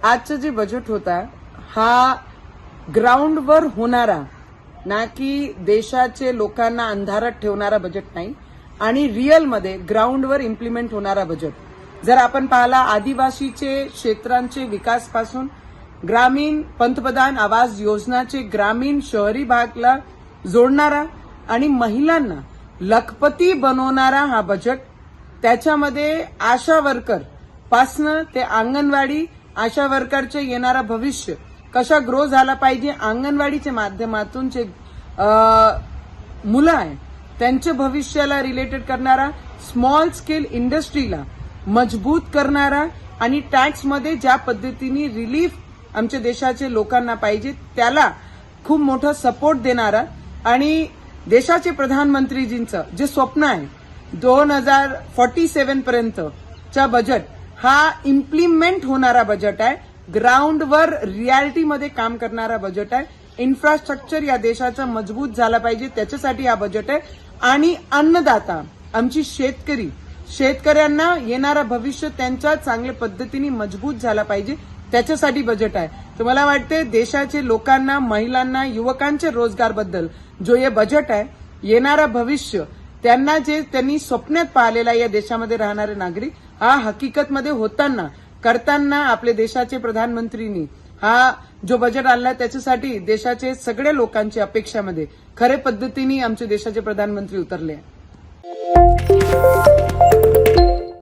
आजचं जे बजेट होता हा ग्राउंडवर होणारा, ना की देशाचे लोकांना अंधारात ठेवणारा बजेट नाही आणि रिअलमध्ये ग्राउंडवर इम्प्लिमेंट होणारा बजेट. जर आपण पाहिला आदिवासीचे क्षेत्रांचे विकासपासून ग्रामीण पंतप्रधान आवास योजनाचे ग्रामीण शहरी भागाला जोडणारा आणि महिलांना लखपती बनवणारा हा बजेट. त्याच्यामध्ये आशा वर्कर पासनं ते अंगणवाडी, आशा वर्करचे येणारा भविष्य कशा ग्रो झाला पाहिजे, अंगणवाडीच्या माध्यमातून जे मुलं आहे त्यांच्या भविष्याला रिलेटेड करणारा, स्मॉल स्केल इंडस्ट्रीला मजबूत करणारा आणि टॅक्समध्ये ज्या पद्धतीने रिलीफ आमच्या देशाचे लोकांना पाहिजे त्याला खूप मोठा सपोर्ट देणारा आणि देशाचे प्रधानमंत्रीजींचं जे स्वप्न आहे 2047 पर्यंतचा बजेट हा इम्प्लिमेंट होणारा बजेट आहे. ग्राउंडवर रियालिटीमध्ये काम करणारा बजेट आहे. इन्फ्रास्ट्रक्चर या देशाचा मजबूत झाला पाहिजे त्याच्यासाठी हा बजेट आहे. आणि अन्नदाता आमची शेतकऱ्यांना येणारा भविष्य त्यांच्या चांगल्या पद्धतीने मजबूत झाला पाहिजे त्याच्यासाठी बजेट आहे. तर मला वाटते देशाचे लोकांना, महिलांना, युवकांच्या रोजगारबद्दल जो हे बजेट आहे, येणारा भविष्य त्यांना जे त्यांनी स्वप्नात पाहिलेला या देशामध्ये राहणारे नागरिक हा हकीकतमध्ये होताना करताना आपले देशाचे प्रधानमंत्रींनी हा जो बजेट आणला त्याच्यासाठी देशाचे सगळ्या लोकांच्या अपेक्षामध्ये खरे पद्धतीने आमचे देशाचे प्रधानमंत्री उतरले.